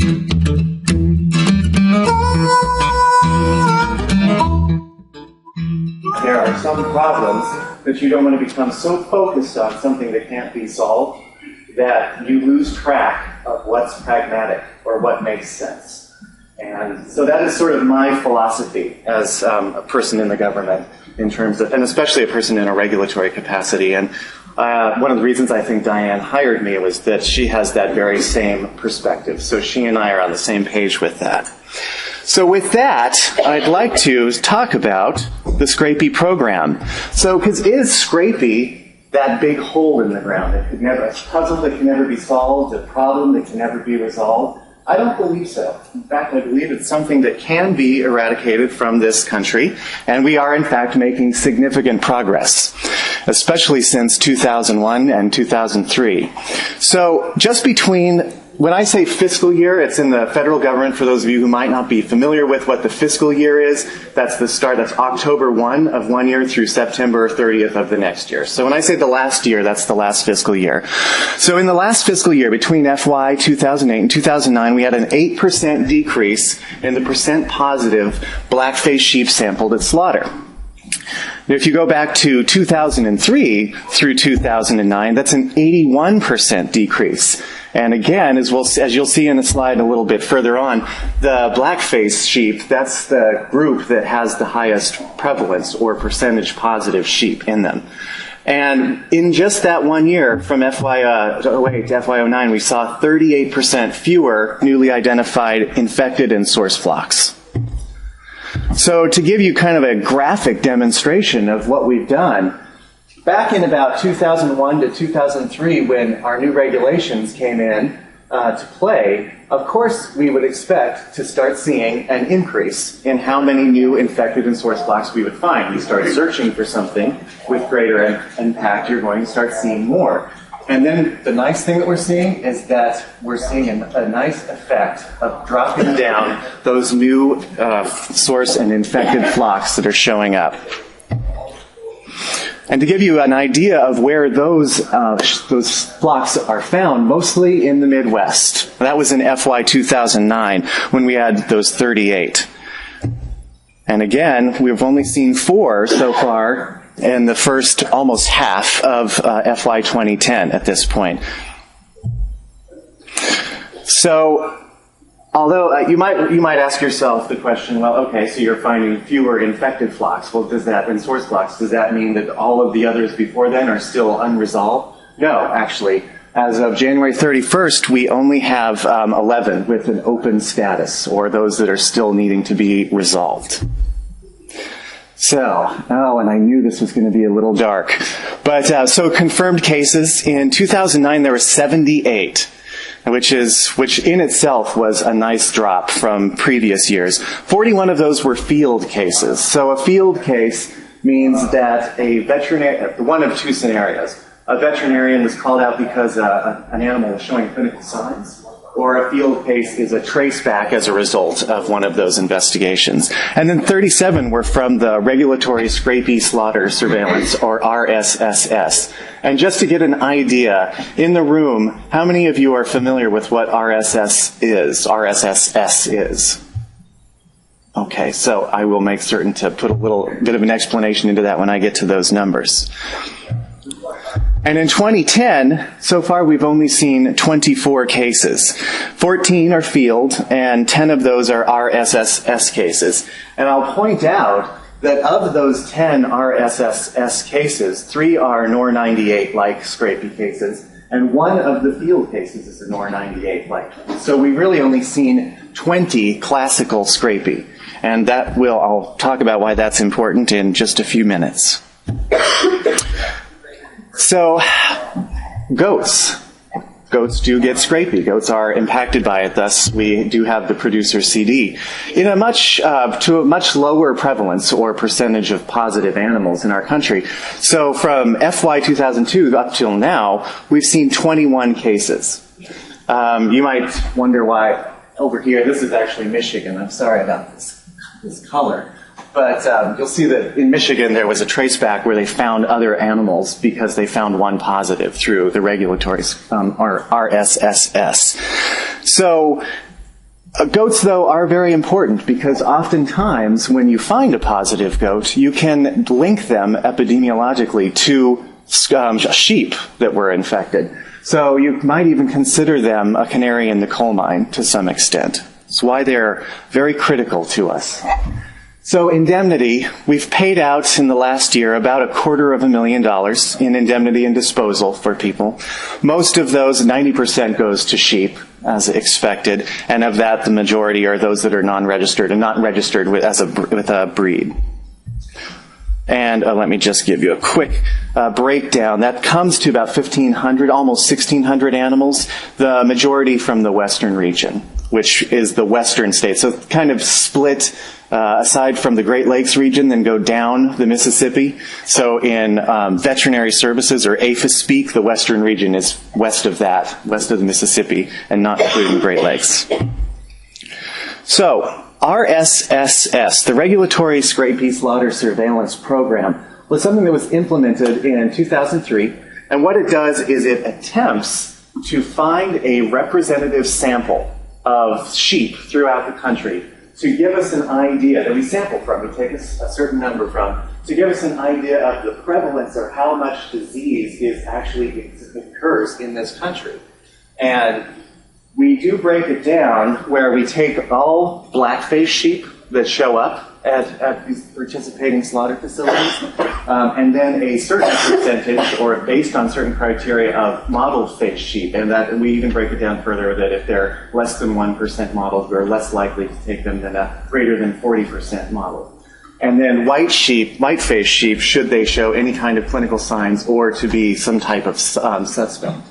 There are some problems that you don't want to become so focused on something that can't be solved that you lose track of what's pragmatic or what makes sense. And so that is sort of my philosophy as a person in the government in terms of, and especially a person in a regulatory capacity. And one of the reasons I think Diane hired me was that she has that very same perspective. So she and I are on the same page with that. So with that, I'd like to talk about the Scrapie program. So, because is Scrapie that big hole in the ground that could never, a puzzle that can never be solved, a problem that can never be resolved? I don't believe so. In fact, I believe it's something that can be eradicated from this country, and we are in fact making significant progress, especially since 2001 and 2003. So just between, when I say fiscal year, it's in the federal government. For those of you who might not be familiar with what the fiscal year is, that's the start, that's October 1 of one year through September 30th of the next year. So when I say the last year, that's the last fiscal year. So in the last fiscal year, between FY 2008 and 2009, we had an 8% decrease in the percent positive blackface sheep sampled at slaughter. If you go back to 2003 through 2009, that's an 81% decrease. And again, as you'll see in the slide a little bit further on, the blackface sheep, that's the group that has the highest prevalence or percentage positive sheep in them. And in just that 1 year, from FY 08 to FY 09, we saw 38% fewer newly identified infected and source flocks. So to give you kind of a graphic demonstration of what we've done, back in about 2001 to 2003, when our new regulations came in to play, of course we would expect to start seeing an increase in how many new infected and source flocks we would find. You start searching for something with greater impact, you're going to start seeing more. And then the nice thing that we're seeing is that we're seeing a nice effect of dropping down those new source and infected flocks that are showing up. And to give you an idea of where those flocks are found, mostly in the Midwest. That was in FY 2009 when we had those 38. And again, we've only seen 4 so far in the first almost half of FY 2010 at this point. So, although you might ask yourself the question, well, okay, so you're finding fewer infected flocks. Well, does that, and source flocks, does that mean that all of the others before then are still unresolved? No, actually. As of January 31st, we only have 11 with an open status, or those that are still needing to be resolved. So, and I knew this was going to be a little dark. But, so confirmed cases. In 2009, there were 78. Which in itself was a nice drop from previous years. 41 of those were field cases. So a field case means that a veterinarian, one of 2 scenarios. A veterinarian was called out because an animal was showing clinical signs, or a field case is a traceback as a result of one of those investigations. And then 37 were from the Regulatory Scrapie Slaughter Surveillance, or RSSS. And just to get an idea, in the room, how many of you are familiar with what RSSS is? Okay, so I will make certain to put a little bit of an explanation into that when I get to those numbers. And in 2010, so far we've only seen 24 cases. 14 are field, and 10 of those are RSSS cases. And I'll point out that of those 10 RSSS cases, 3 are NOR98-like Scrapie cases, and 1 of the field cases is a NOR98-like. So we've really only seen 20 classical Scrapie. And I'll talk about why that's important in just a few minutes. So, goats. Goats do get Scrapie. Goats are impacted by it, thus we do have the producer CD. In a to a much lower prevalence or percentage of positive animals in our country. So from FY 2002 up till now, we've seen 21 cases. You might wonder why over here, this is actually Michigan. I'm sorry about this color. But you'll see that in Michigan there was a traceback where they found other animals because they found 1 positive through the regulatory RSSS. So Goats, though, are very important because oftentimes when you find a positive goat, you can link them epidemiologically to sheep that were infected. So you might even consider them a canary in the coal mine to some extent. That's why they're very critical to us. So indemnity, we've paid out in the last year about $250,000 in indemnity and disposal for people. Most of those, 90% goes to sheep, as expected, and of that, the majority are those that are non-registered and not registered with a breed. And let me just give you a quick breakdown. That comes to about 1,500, almost 1,600 animals, the majority from the western region, which is the western states. So kind of split aside from the Great Lakes region, then go down the Mississippi. So in veterinary services, or APHIS speak, the western region is west of that, west of the Mississippi, and not including the Great Lakes. So RSSS, the Regulatory Scrapie Slaughter Surveillance Program, was something that was implemented in 2003. And what it does is it attempts to find a representative sample of sheep throughout the country to give us an idea that we sample from, we take a certain number from, to give us an idea of the prevalence or how much disease is actually occurs in this country. And we do break it down where we take all black-faced sheep that show up at these participating slaughter facilities, and then a certain percentage, or based on certain criteria, of mottled-faced sheep. And that we even break it down further that if they're less than 1% mottled, we're less likely to take them than a greater than 40% mottled. And then white-faced sheep, should they show any kind of clinical signs or to be some type of suspect.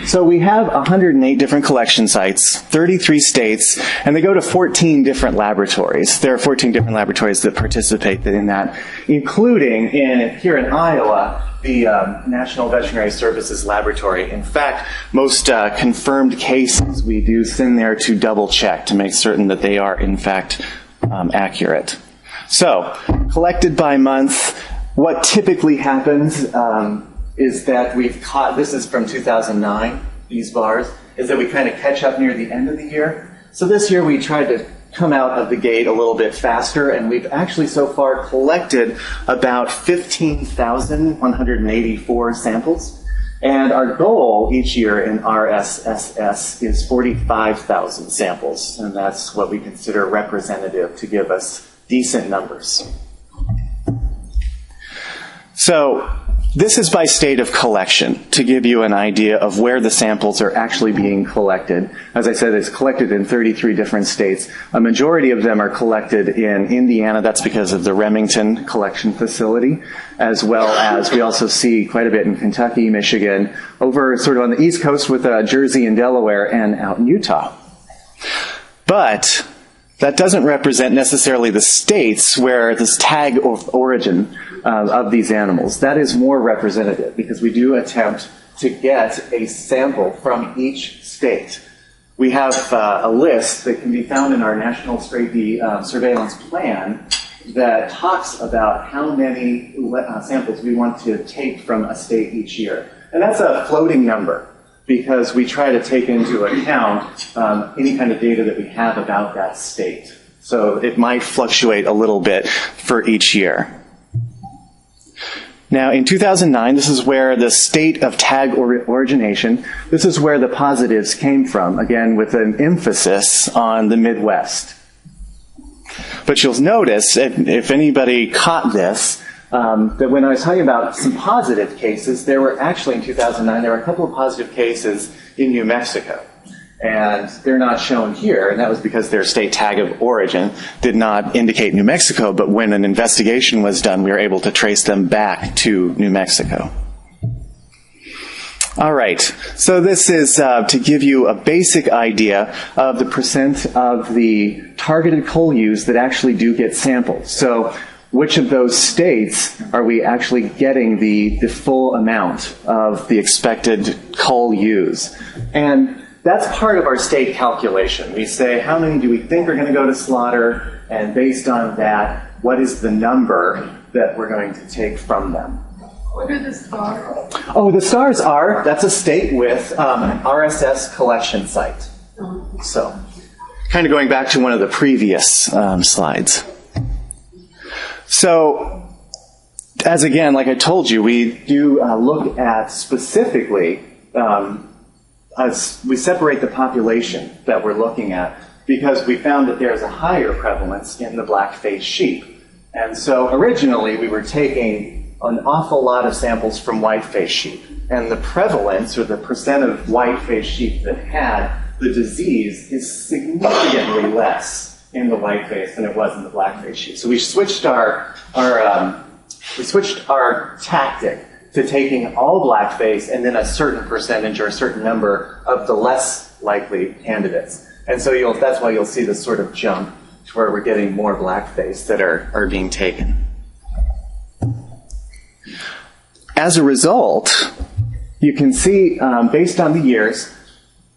So we have 108 different collection sites, 33 states, and they go to 14 different laboratories. There are 14 different laboratories that participate in that, including here in Iowa, the National Veterinary Services Laboratory. In fact, most confirmed cases we do send there to double check to make certain that they are in fact accurate. So, collected by month, what typically happens is that we've caught, this is from 2009, these bars, is that we kind of catch up near the end of the year. So this year we tried to come out of the gate a little bit faster, and we've actually so far collected about 15,184 samples. And our goal each year in RSSS is 45,000 samples, and that's what we consider representative to give us decent numbers. So this is by state of collection to give you an idea of where the samples are actually being collected. As I said, it's collected in 33 different states. A majority of them are collected in Indiana. That's because of the Remington collection facility, as well as we also see quite a bit in Kentucky, Michigan, over sort of on the East Coast with Jersey and Delaware, and out in Utah. But that doesn't represent necessarily the states where this tag of origin of these animals. That is more representative because we do attempt to get a sample from each state. We have a list that can be found in our National Scrapie Surveillance Plan that talks about how many samples we want to take from a state each year. And that's a floating number, because we try to take into account any kind of data that we have about that state. So it might fluctuate a little bit for each year. Now, in 2009, this is where the state of tag origination, this is where the positives came from, again, with an emphasis on the Midwest. But you'll notice, if anybody caught this, that when I was talking about some positive cases, there were actually, in 2009, there were a couple of positive cases in New Mexico. And they're not shown here, and that was because their state tag of origin did not indicate New Mexico, but when an investigation was done, we were able to trace them back to New Mexico. All right, so this is to give you a basic idea of the percent of the targeted coal use that actually do get sampled. So which of those states are we actually getting the full amount of the expected coal use? And that's part of our state calculation. We say, how many do we think are going to go to slaughter? And based on that, what is the number that we're going to take from them? What are the stars? Oh, the stars are, that's a state with an RSS collection site. So kind of going back to one of the previous slides. So, as again, like I told you, we do look at specifically, as we separate the population that we're looking at because we found that there's a higher prevalence in the black-faced sheep. And so originally we were taking an awful lot of samples from white-faced sheep. And the prevalence, or the percent of white-faced sheep that had the disease, is significantly less in the white-faced than it was in the black-faced sheep. So we switched our tactic to taking all blackface and then a certain percentage or a certain number of the less likely candidates. And so that's why you'll see this sort of jump to where we're getting more blackface that are being taken. As a result, you can see, based on the years,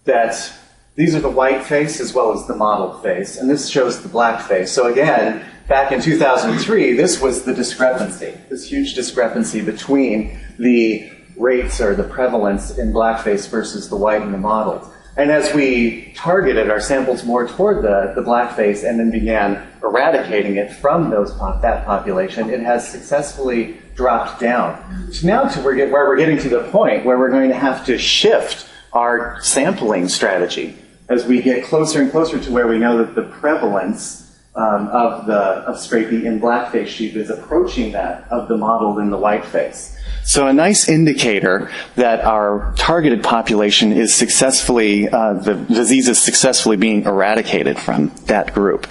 that these are the white face as well as the mottled face, and this shows the black face. So again, back in 2003, this was the discrepancy, this huge discrepancy between the rates or the prevalence in blackface versus the white and the mottled. And as we targeted our samples more toward the blackface and then began eradicating it from that population, it has successfully dropped down. So now where we're getting to the point where we're going to have to shift our sampling strategy as we get closer and closer to where we know that the prevalence of Scrapie in blackface sheep is approaching that of the mottled in the whiteface. So a nice indicator that our targeted population is successfully, the disease is successfully being eradicated from that group.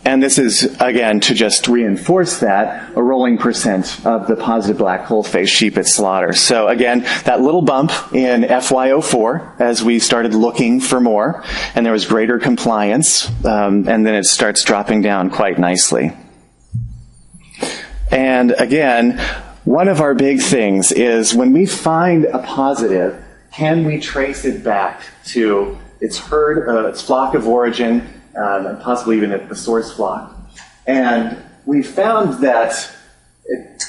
And this is, again, to just reinforce that, a rolling percent of the positive black whole-face sheep at slaughter. So again, that little bump in FY04 as we started looking for more, and there was greater compliance, and then it starts dropping down quite nicely. And again, one of our big things is when we find a positive, can we trace it back to its herd, its flock of origin, and possibly even at the source flock. And we found that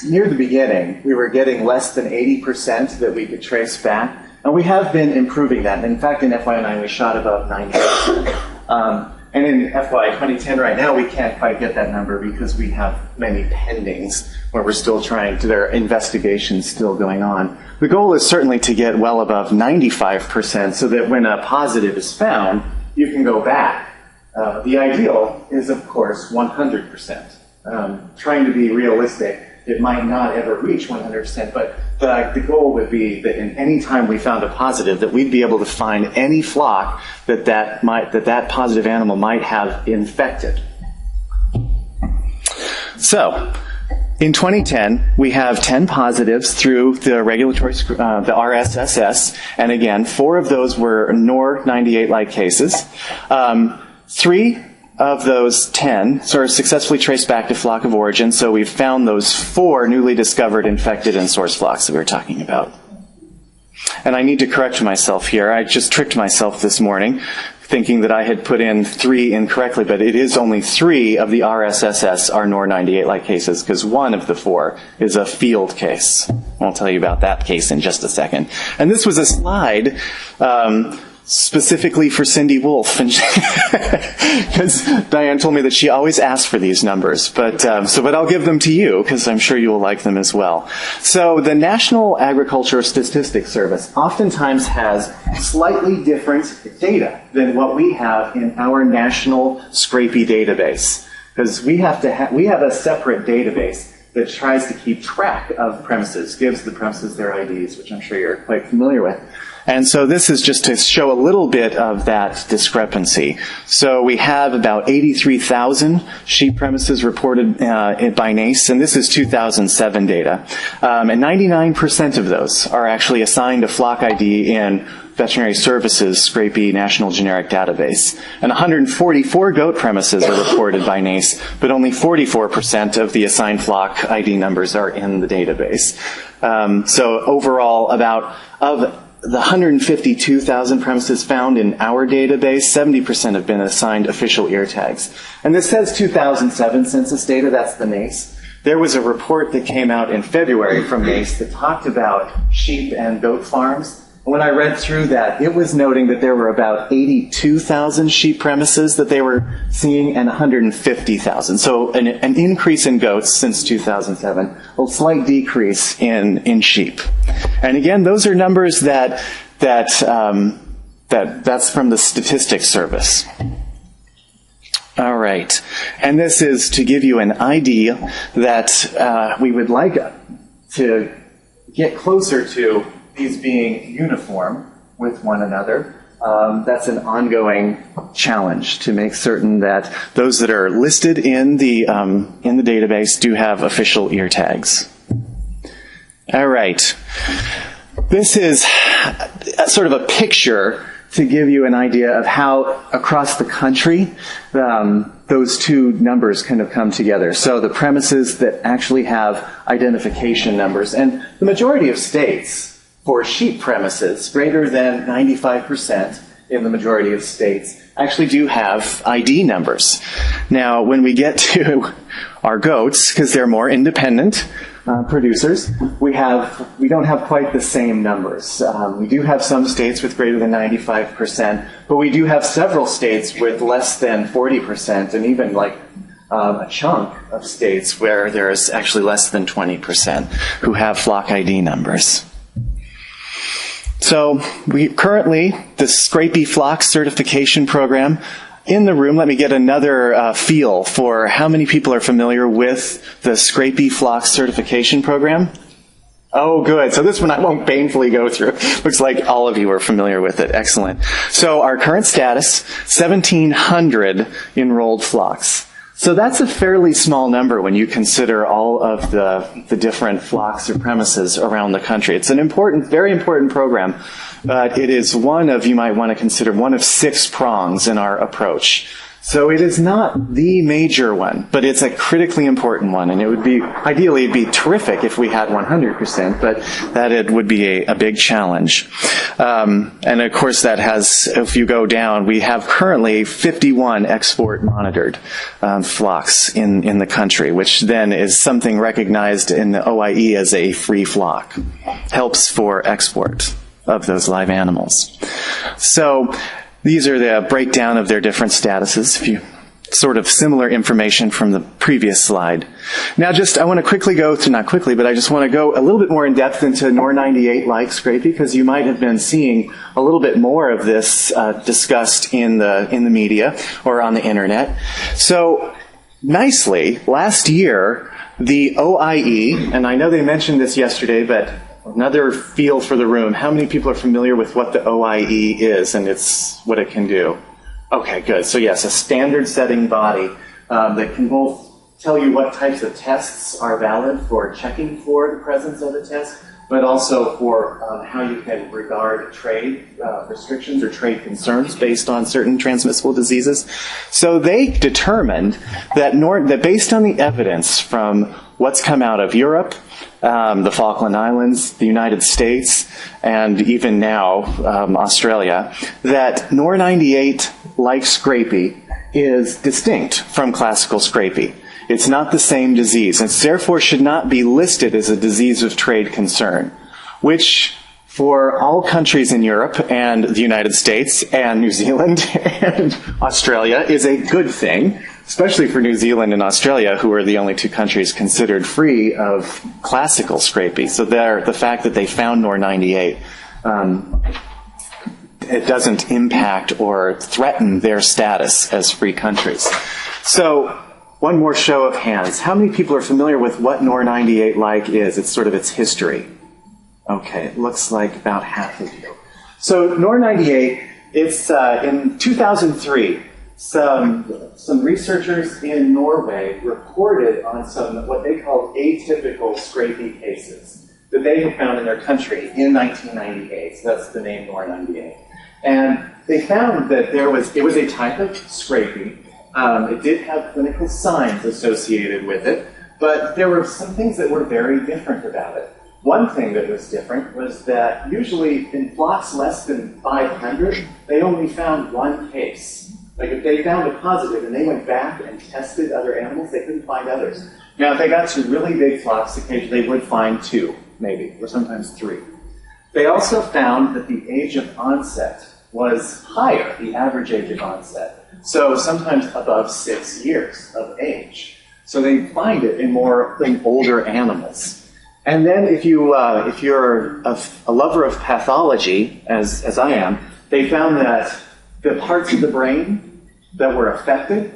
near the beginning, we were getting less than 80% that we could trace back. And we have been improving that. And in fact, in FY09, we shot about 90%. And in FY 2010 right now, we can't quite get that number because we have many pendings where we're still there are investigations still going on. The goal is certainly to get well above 95% so that when a positive is found, you can go back. The ideal is, of course, 100%. Trying to be realistic, it might not ever reach 100%, but the goal would be that in any time we found a positive, that we'd be able to find any flock that positive animal might have infected. So, in 2010, we have 10 positives through the regulatory, the RSSS, and again, 4 of those were NOR 98-like cases. 3 of those 10 sort of successfully traced back to flock of origin, so we've found those 4 newly discovered infected and source flocks that we were talking about. And I need to correct myself here. I just tricked myself this morning, thinking that I had put in 3 incorrectly, but it is only 3 of the RSSS are NOR 98-like cases, because 1 of the 4 is a field case. I'll tell you about that case in just a second. And this was a slide specifically for Cindy Wolf, because Diane told me that she always asks for these numbers, but I'll give them to you because I'm sure you will like them as well. So the National Agriculture Statistics Service oftentimes has slightly different data than what we have in our national Scrapie database, because we have a separate database that tries to keep track of premises, gives the premises their IDs, which I'm sure you're quite familiar with. And so this is just to show a little bit of that discrepancy. So we have about 83,000 sheep premises reported by NASS, and this is 2007 data. And 99% of those are actually assigned a flock ID in Veterinary Services Scrapie National Generic Database. And 144 goat premises are reported by NASS, but only 44% of the assigned flock ID numbers are in the database. So overall, of the 152,000 premises found in our database, 70% have been assigned official Eartags. And this says 2007 census data, that's the NASS. There was a report that came out in February from NASS that talked about sheep and goat farms, When I read through that, it was noting that there were about 82,000 sheep premises that they were seeing and 150,000. So an increase in goats since 2007, a slight decrease in sheep. And again, those are numbers that's from the Statistics Service. All right. And this is to give you an idea that we would like to get closer to these being uniform with one another. That's an ongoing challenge to make certain that those that are listed in the database do have official ear tags. All right. This is sort of a picture to give you an idea of how across the country those two numbers kind of come together. So the premises that actually have identification numbers, and the majority of states for sheep premises, greater than 95% in the majority of states, actually do have ID numbers. Now, when we get to our goats, because they're more independent producers, we don't have quite the same numbers. We do have some states with greater than 95%, but we do have several states with less than 40%, and even like a chunk of states where there is actually less than 20% who have flock ID numbers. So we currently, the Scrapie Flock Certification Program, in the room, let me get another feel for how many people are familiar with the Scrapie Flock Certification Program. Oh, good. So this one I won't painfully go through. Looks like all of you are familiar with it. Excellent. So our current status, 1,700 enrolled flocks. So that's a fairly small number when you consider all of the different flocks or premises around the country. It's an important, very important program, but it is one of, you might want to consider, one of 6 prongs in our approach. So it is not the major one, but it's a critically important one, and it would be, ideally, it'd be terrific if we had 100%, but that it would be a big challenge. And of course that has, if you go down, we have currently 51 export monitored flocks in the country, which then is something recognized in the OIE as a free flock. Helps for export of those live animals. So these are the breakdown of their different statuses, if you sort of similar information from the previous slide. Now I want to quickly go to, not quickly, but I just want to go a little bit more in depth into NOR 98 like Scrapie, because you might have been seeing a little bit more of this discussed in the media or on the internet. So nicely, last year, the OIE, and I know they mentioned this yesterday, but another feel for the room. How many people are familiar with what the OIE is and what it can do? Okay, good. So yes, a standard setting body that can both tell you what types of tests are valid for checking for the presence of a test, but also for how you can regard trade restrictions or trade concerns based on certain transmissible diseases. So they determined that based on the evidence from what's come out of Europe, the Falkland Islands, the United States, and even now Australia, that NOR 98, like Scrapie, is distinct from classical Scrapie. It's not the same disease, and therefore should not be listed as a disease of trade concern, which for all countries in Europe and the United States and New Zealand and Australia is a good thing, especially for New Zealand and Australia, who are the only 2 countries considered free of classical Scrapie. So the fact that they found NOR 98, it doesn't impact or threaten their status as free countries. So one more show of hands. How many people are familiar with what NOR 98 like is? It's sort of its history. Okay, it looks like about half of you. So NOR 98, it's in 2003. Some researchers in Norway reported on some what they call atypical Scrapie cases that they had found in their country in 1998. So that's the name NOR 98. And they found that it was a type of Scrapie. It did have clinical signs associated with it, but there were some things that were very different about it. One thing that was different was that usually in flocks less than 500, they only found 1 case. Like if they found a positive and they went back and tested other animals, they couldn't find others. Now if they got to really big flocks, occasionally they would find 2, maybe, or sometimes 3. They also found that the age of onset was higher, the average age of onset. So sometimes above 6 years of age. So they find it in older animals. And then if you're a lover of pathology, as I am, they found that the parts of the brain that were affected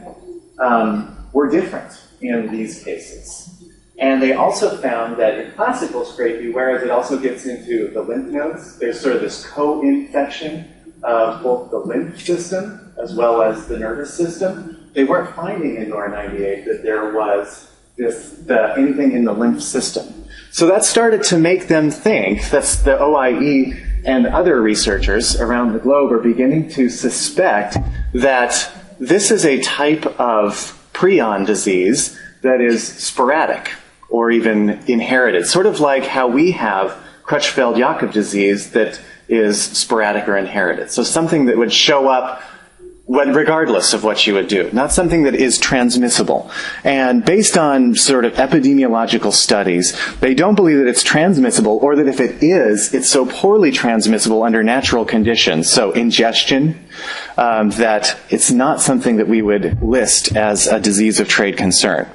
were different in these cases. And they also found that in classical Scrapie, whereas it also gets into the lymph nodes, there's sort of this co-infection of both the lymph system as well as the nervous system. They weren't finding in NOR98 that there was anything in the lymph system. So that started to make them think, that's the OIE and other researchers around the globe are beginning to suspect that this is a type of prion disease that is sporadic or even inherited, sort of like how we have Crutchfeld-Jakob disease that is sporadic or inherited. So something that would show up regardless of what you would do, not something that is transmissible. And based on sort of epidemiological studies, they don't believe that it's transmissible, or that if it is, it's so poorly transmissible under natural conditions, so ingestion, that it's not something that we would list as a disease of trade concern.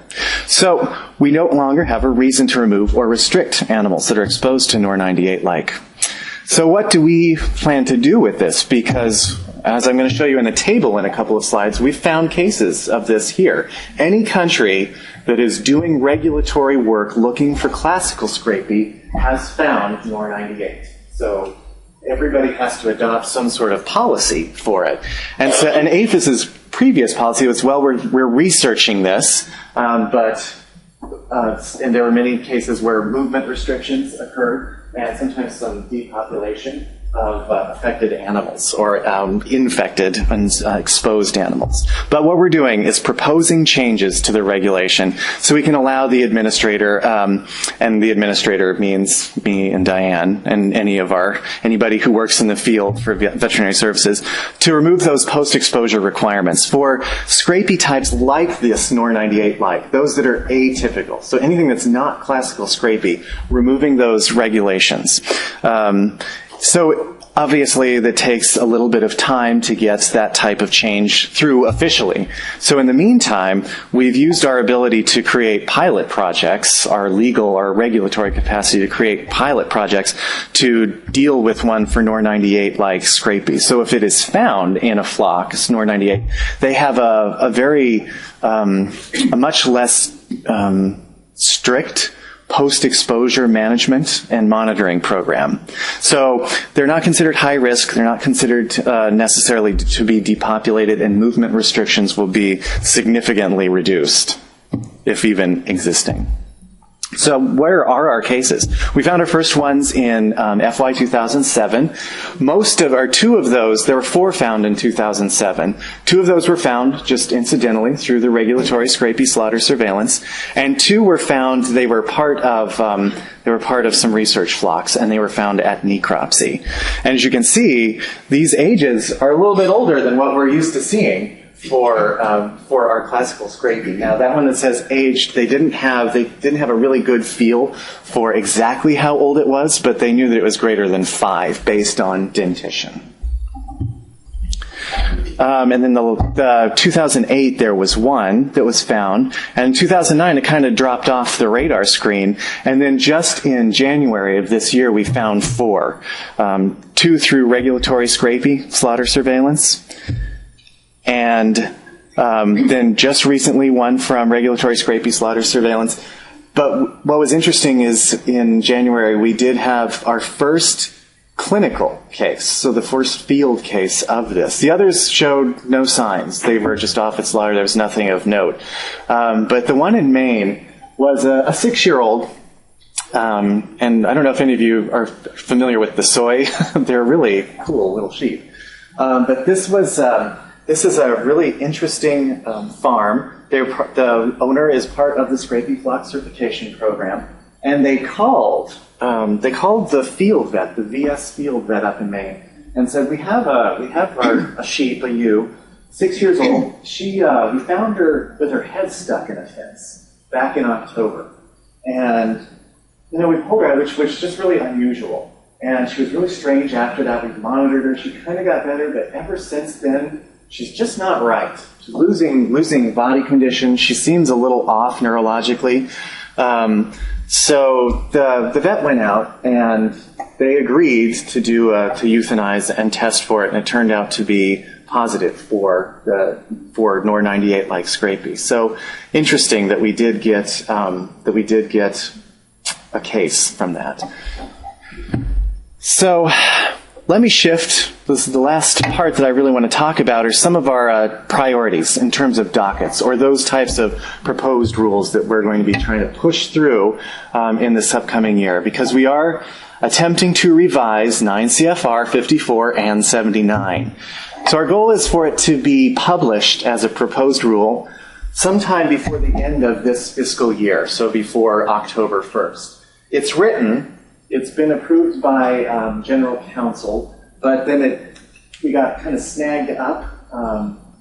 So we no longer have a reason to remove or restrict animals that are exposed to NOR98-like. So what do we plan to do with this? Because, as I'm going to show you in a table in a couple of slides, we've found cases of this here. Any country that is doing regulatory work looking for classical Scrapie has found NOR98. So everybody has to adopt some sort of policy for it. And so, and APHIS's previous policy was, well, we're researching this, and there were many cases where movement restrictions occurred, and sometimes some depopulation of affected animals or infected and exposed animals. But what we're doing is proposing changes to the regulation so we can allow the administrator, and the administrator means me and Diane and anybody who works in the field for veterinary services, to remove those post-exposure requirements for Scrapie types like this NOR98-like, those that are atypical. So anything that's not classical Scrapie, removing those regulations. So obviously that takes a little bit of time to get that type of change through officially. So in the meantime, we've used our ability to create pilot projects, our regulatory capacity to create pilot projects to deal with one for NOR98-like Scrapie. So if it is found in a flock, it's NOR98, they have a much less strict post-exposure management and monitoring program. So they're not considered high risk, they're not considered necessarily to be depopulated, and movement restrictions will be significantly reduced, if even existing. So where are our cases? We found our first ones in FY 2007. Two of those, there were 4 found in 2007. 2 of those were found just incidentally through the regulatory Scrapie slaughter surveillance, and 2 were found, they were part of some research flocks, and they were found at necropsy. And as you can see, these ages are a little bit older than what we're used to seeing for our classical Scrapie. Now that one that says aged, they didn't have a really good feel for exactly how old it was, but they knew that it was greater than 5 based on dentition. And then the 2008 there was 1 that was found, and in 2009 it kind of dropped off the radar screen, and then just in January of this year we found 4. 2 through regulatory Scrapie slaughter surveillance, and then just recently 1 from regulatory Scrapie slaughter surveillance. But what was interesting is in January we did have our first clinical case, so the first field case of this. The others showed no signs. They were just off at slaughter. There was nothing of note. But the one in Maine was a 6-year-old, and I don't know if any of you are familiar with the soy. They're really cool little sheep. But this is a really interesting farm. The owner is part of the Scrapie flock certification program, and they called the field vet, the VS field vet up in Maine, and said, we have a sheep, a ewe, 6 years old. We found her with her head stuck in a fence back in October, and we pulled her out, which was just really unusual. And she was really strange after that. We monitored her. She kind of got better, but ever since then, she's just not right. She's losing body condition. She seems a little off neurologically. So the vet went out and they agreed to to euthanize and test for it, and it turned out to be positive for NOR98 like Scrapie. So interesting that we did get a case from that. So let me shift. This is the last part that I really want to talk about, are some of our priorities in terms of dockets, or those types of proposed rules that we're going to be trying to push through in this upcoming year, because we are attempting to revise 9 CFR 54 and 79. So our goal is for it to be published as a proposed rule sometime before the end of this fiscal year, so before October 1st. It's written. It's been approved by General Counsel, but then we got kind of snagged up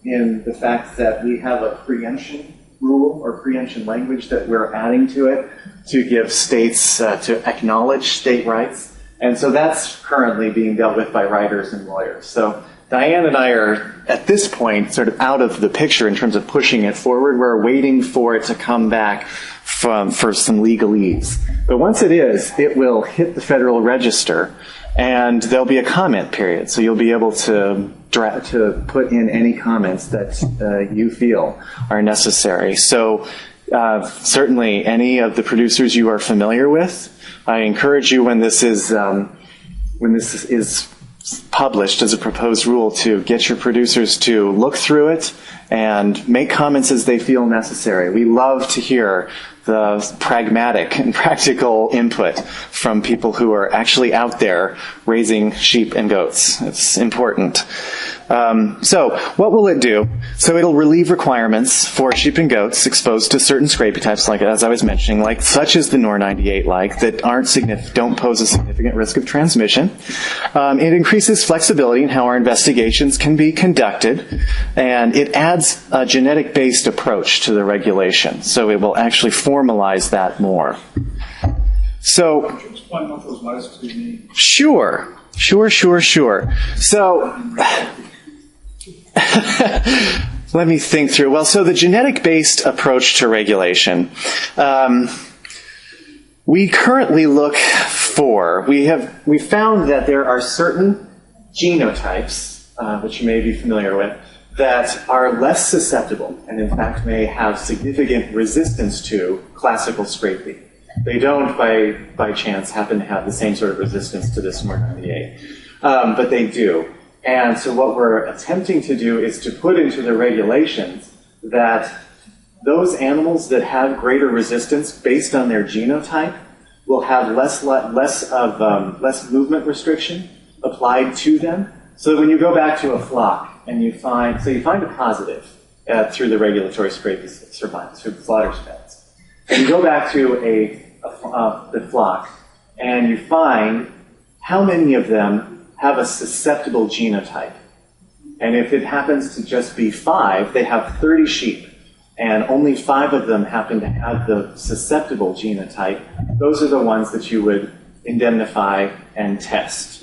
in the fact that we have a preemption rule or preemption language that we're adding to it to give states, to acknowledge state rights. And so that's currently being dealt with by writers and lawyers. So Diane and I are, at this point, sort of out of the picture in terms of pushing it forward. We're waiting for it to come back for some legalese. But once it is, it will hit the Federal Register, and there'll be a comment period. So you'll be able to put in any comments that you feel are necessary. So certainly any of the producers you are familiar with, I encourage you when this is published as a proposed rule to get your producers to look through it and make comments as they feel necessary. We love to hear the pragmatic and practical input from people who are actually out there raising sheep and goats. It's important. So what will it do? So it'll relieve requirements for sheep and goats exposed to certain Scrapie types, like as I was mentioning, like such as the NOR98 that don't pose a significant risk of transmission. It increases flexibility in how our investigations can be conducted, and it adds a genetic-based approach to the regulation. So it will actually formalize that more. So, could you explain what those last two mean? Sure. So, let me think through. Well, so the genetic-based approach to regulation, we currently look for, we found that there are certain genotypes, which you may be familiar with, that are less susceptible and in fact may have significant resistance to classical Scrapie. They don't by chance happen to have the same sort of resistance to this NOR98, but they do. And so what we're attempting to do is to put into the regulations that those animals that have greater resistance based on their genotype will have less movement restriction applied to them. So that when you go back to a flock and you find a positive through the regulatory Scrapie surveillance, through the slaughter beds, and you go back to the flock and you find how many of them have a susceptible genotype. And if it happens to just be 5, they have 30 sheep, and only 5 of them happen to have the susceptible genotype. Those are the ones that you would indemnify and test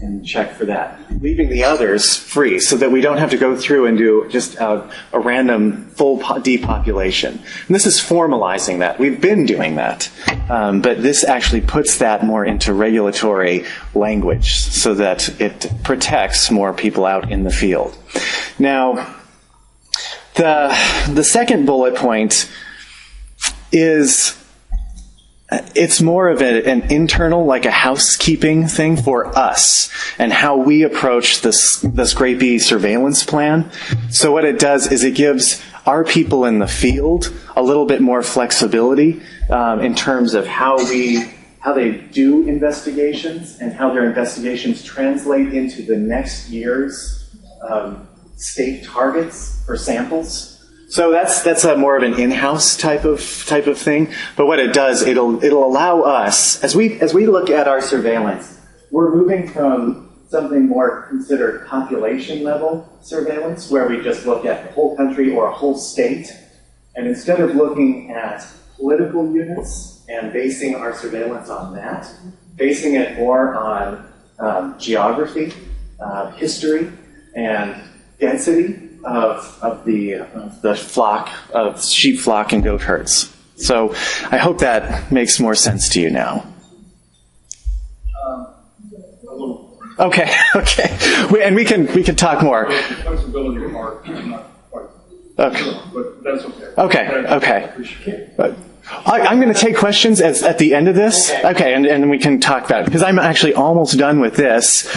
and check for that, leaving the others free so that we don't have to go through and do just a random full depopulation. And this is formalizing that. We've been doing that, but this actually puts that more into regulatory language so that it protects more people out in the field. Now, the second bullet point is, it's more of an internal, like a housekeeping thing for us and how we approach the Scrapie surveillance plan. So what it does is it gives our people in the field a little bit more flexibility in terms of how they do investigations and how their investigations translate into the next year's state targets for samples. So that's a more of an in-house type of thing. But what it does, it'll allow us, as we look at our surveillance, we're moving from something more considered population level surveillance, where we just look at the whole country or a whole state, and instead of looking at political units and basing our surveillance on that, basing it more on geography, history, and density of the flock, of sheep flock and goat herds. So I hope that makes more sense to you now. A little. Okay, okay. And we can talk more. The flexibility part, I'm not quite Okay. sure, but that's okay. Okay, okay. But I'm going to take questions at the end of this. Okay, and we can talk about it, because I'm actually almost done with this.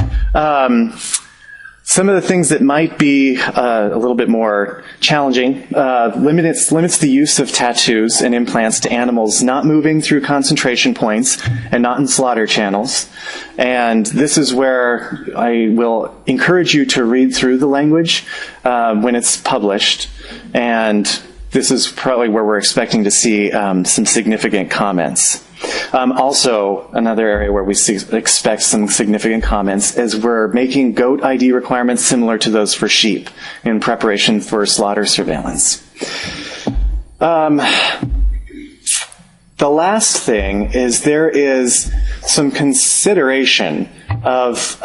Some of the things that might be a little bit more challenging, limits the use of tattoos and implants to animals not moving through concentration points and not in slaughter channels. And this is where I will encourage you to read through the language when it's published. And this is probably where we're expecting to see some significant comments. Also, another area where we expect some significant comments is we're making goat ID requirements similar to those for sheep in preparation for slaughter surveillance. The last thing is there is some consideration of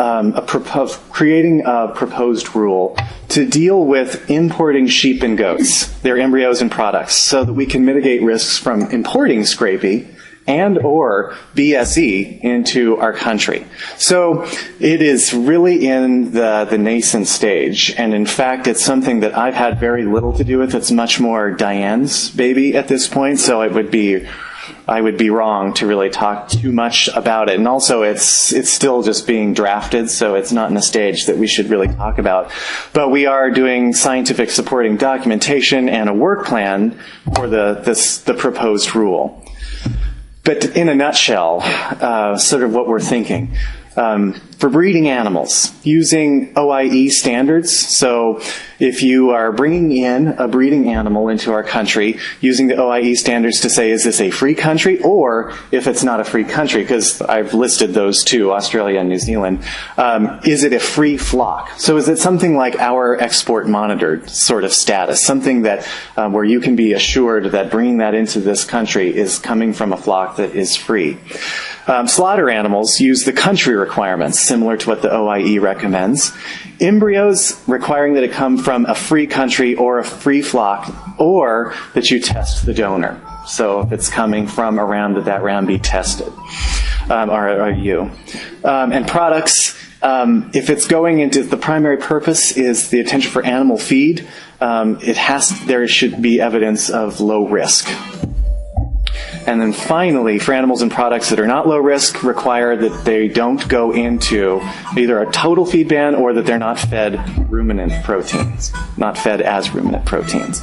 creating a proposed rule to deal with importing sheep and goats, their embryos and products, so that we can mitigate risks from importing Scrapie and or BSE into our country. So it is really in the nascent stage, and in fact it's something that I've had very little to do with. It's much more Diane's baby at this point, so I would be wrong to really talk too much about it. And also it's still just being drafted, so it's not in a stage that we should really talk about. But we are doing scientific supporting documentation and a work plan for the proposed rule. But in a nutshell, sort of what we're thinking. For breeding animals, using OIE standards. So if you are bringing in a breeding animal into our country, using the OIE standards to say, is this a free country? Or if it's not a free country, because I've listed those two, Australia and New Zealand, is it a free flock? So is it something like our export monitored sort of status, something that where you can be assured that bringing that into this country is coming from a flock that is free? Slaughter animals use the country requirements, similar to what the OIE recommends. Embryos requiring that it come from a free country or a free flock, or that you test the donor. So if it's coming from a ram, that ram be tested, or you. And products, if it's going into the primary purpose is the attention for animal feed, there should be evidence of low risk. And then finally, for animals and products that are not low risk, require that they don't go into either a total feed ban or that they're not fed ruminant proteins, not fed as ruminant proteins.